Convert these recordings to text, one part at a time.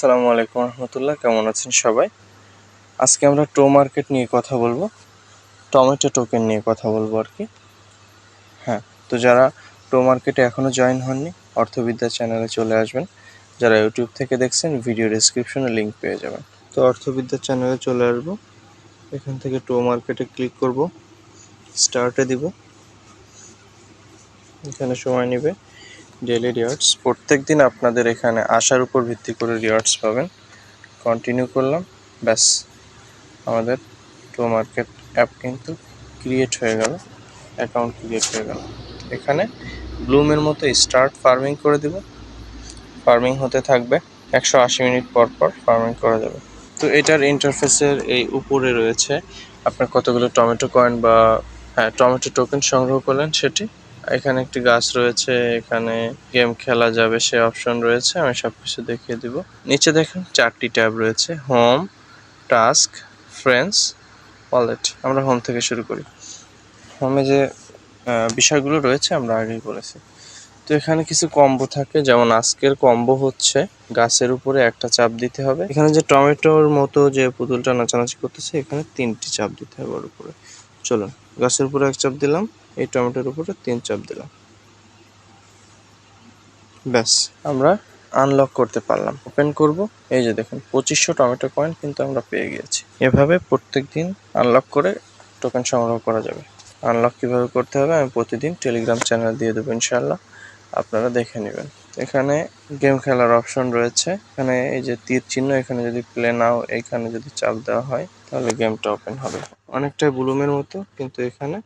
আসসালামু আলাইকুম রহমতুল্লাহ, কেমন আছেন সবাই? আজকে আমরা টো মার্কেট নিয়ে কথা বলবো, টমেটো টোকেন নিয়ে কথা বলবো আর কি। হ্যাঁ, তো যারা টো মার্কেটে এখনও জয়েন হননি, অর্থবিদ্যা চ্যানেলে চলে আসবেন। যারা ইউটিউব থেকে দেখছেন, ভিডিও ডেসক্রিপশনে লিঙ্ক পেয়ে যাবেন। তো অর্থবিদ্যা চ্যানেলে চলে আসবো, এখান থেকে টো মার্কেটে ক্লিক করব, স্টার্টে দিব। এখানে সময় নেবে। ডেইলি রিওয়ার্ডস, প্রত্যেক দিন আপনাদের এখানে আসার উপর ভিত্তি করে রিওয়ার্ডস পাবেন। কন্টিনিউ করলাম, ব্যাস আমাদের টো মার্কেট অ্যাপ কিন্তু ক্রিয়েট হয়ে গেল, অ্যাকাউন্ট ক্রিয়েট হয়ে গেল। এখানে ব্লুমের মতো স্টার্ট ফার্মিং করে দিব। ফার্মিং হতে থাকবে, 180 মিনিট পর পর ফার্মিং করা যাবে। তো এটার ইন্টারফেসের এই উপরে রয়েছে আপনার কতগুলো টমেটো কয়েন বা টমেটো টোকেন সংগ্রহ করলেন সেটি। এখানে একটি গাছ রয়েছে, এখানে গেম খেলা যাবে সে অপশন রয়েছে, আমি সব কিছু দেখিয়ে দিব। নিচে দেখেন 4টি ট্যাব রয়েছে, হোম, টাস্ক, ফ্রেন্ডস, ওয়ালেট। আমরা হোম থেকে শুরু করি। হোমে যে বিষয়গুলো রয়েছে আমরা আগেই বলেছি। তো এখানে কিছু কম্বো থাকে, যেমন আজকের কম্বো হচ্ছে গাছের উপরে একটা চাপ দিতে হবে। এখানে যে টমেটোর মতো যে পুতুলটা নাচানাচি করতেছে, এখানে 3টি চাপ দিতে হবে ওর উপরে। চলুন, গাছের উপরে 1 চাপ দিলাম, এই টমেটোর উপরে 3 চাপ দিলাম, ব্যাস আমরা আনলক করতে পারলাম। ওপেন করব, এই যে দেখুন 2500 টমেটো কয়েন কিন্তু আমরা পেয়ে গিয়েছি। এভাবে প্রত্যেক দিন আনলক করে টোকেন সংগ্রহ করা যাবে। আনলক কিভাবে করতে হবে আমি প্রতিদিন টেলিগ্রাম চ্যানেল দিয়ে দেবো ইনশাআল্লাহ, আপনারা দেখে নেবেন। এখানে গেম খেলার অপশন রয়েছে, এখানে এই যে তীর চিহ্ন, এখানে যদি প্লে নাও এইখানে যদি চাপ দেওয়া হয় তাহলে গেমটা ওপেন হবে। অনেকটাই ব্লুমের মতো, কিন্তু এখানে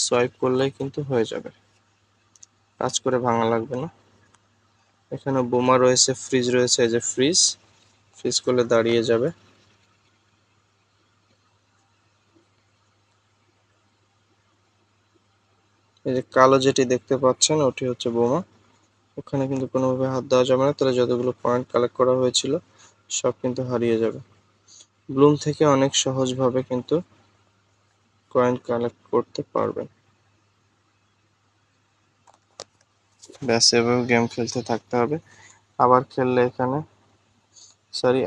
সোয়াইপ করলেই কিন্তু হয়ে যাবে, কাজ করে ভাঙা লাগবে না। এখানে বোমা রয়েছে, ফ্রিজ রয়েছে, এই যে ফ্রিজ করলে দাঁড়িয়ে যাবে। এই যে কালো যেটি দেখতে পাচ্ছেন ওটি হচ্ছে বোমা, ওখানে কিন্তু কোনোভাবে হাত দেওয়া যাবে না, তাহলে যতগুলো পয়েন্ট কালেক্ট করা হয়েছিল সব কিন্তু হারিয়ে যাবে। ব্লুম থেকে অনেক সহজভাবে কিন্তু কয়েন কালেক্ট করতে পারবেন। ব্যাস এভাবে গেম খেলতে থাকতে হবে।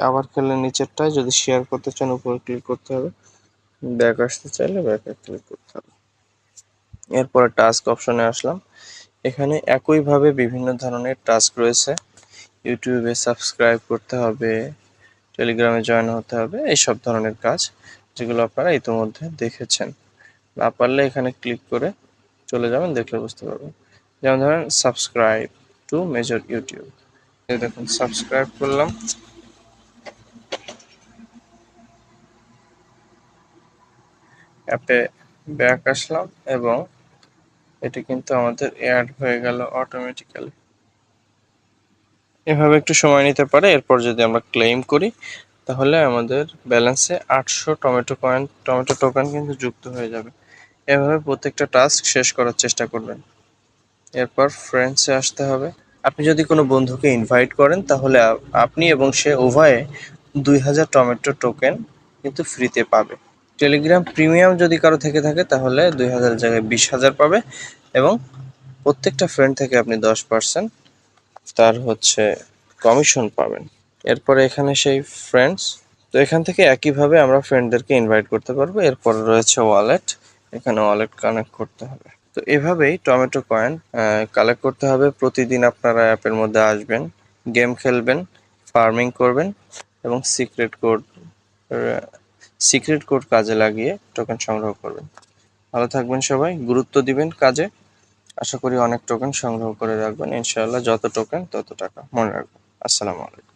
আবার খেললে নিচেরটায় যদি শেয়ার করতে চান উপরে ক্লিক করতে হবে, ব্যাক আসতে চাইলে ব্যাকে ক্লিক করতে হবে। এরপরে টাস্ক অপশনে আসলাম, এখানে একইভাবে বিভিন্ন ধরনের টাস্ক রয়েছে। ইউটিউবে সাবস্ক্রাইব করতে হবে, টেলিগ্রামে জয়েন হতে হবে, এইসব ধরনের কাজ যেগুলো আপনারা ইতিমধ্যে দেখেছেন। না পারলে এখানে ক্লিক করে চলে যাবেন, দেখলে বুঝতে পারবেন। যেমন ধরেন সাবস্ক্রাইব টু মেজর ইউটিউব, এই দেখুন সাবস্ক্রাইব করলাম, অ্যাপে ব্যাক আসলাম এবং এটি কিন্তু আমাদের অ্যাড হয়ে গেল অটোমেটিক্যালি। এভাবে একটু সময় নিতে পারে। এরপর যদি আমরা ক্লেম করি তাহলে আমাদের ব্যালেন্সে 800 টমেটো টোকেন কিন্তু যুক্ত হয়ে যাবে। এভাবে প্রত্যেকটা টাস্ক শেষ করার চেষ্টা করবেন। এরপর ফ্রেন্ডসে আসতে হবে। আপনি যদি কোনো বন্ধুকে ইনভাইট করেন তাহলে আপনি এবং সে উভয়ে 2000 টমেটো টোকেন কিন্তু ফ্রিতে পাবে। টেলিগ্রাম প্রিমিয়াম যদি কারো থেকে থাকে তাহলে 2000 জায়গায় 20,000 পাবে এবং প্রত্যেকটা ফ্রেন্ড থেকে আপনি 10% তার কমিশন পাবেন। এরপরে এখানে সেই ফ্রেন্ডস, তো এখান থেকে একইভাবে আমরা ফ্রেন্ডদেরকে ইনভাইট করতে পারবো। এরপর রয়েছে ওয়ালেট, এখানে ওয়ালেট কানেক্ট করতে হবে। তো এভাবেই টমেটো কয়েন কালেক্ট করতে হবে। প্রতিদিন আপনারা অ্যাপের মধ্যে আসবেন, গেম খেলবেন, ফার্মিং করবেন এবং সিক্রেট কোড কাজে লাগিয়ে টোকেন সংগ্রহ করবেন। ভালো থাকবেন সবাই, গুরুত্ব দিবেন কাজে। আশা করি অনেক টোকেন সংগ্রহ করে রাখবেন ইনশাআল্লাহ, যত টোকেন তত টাকা, মনে রাখবেন। আসসালামু আলাইকুম।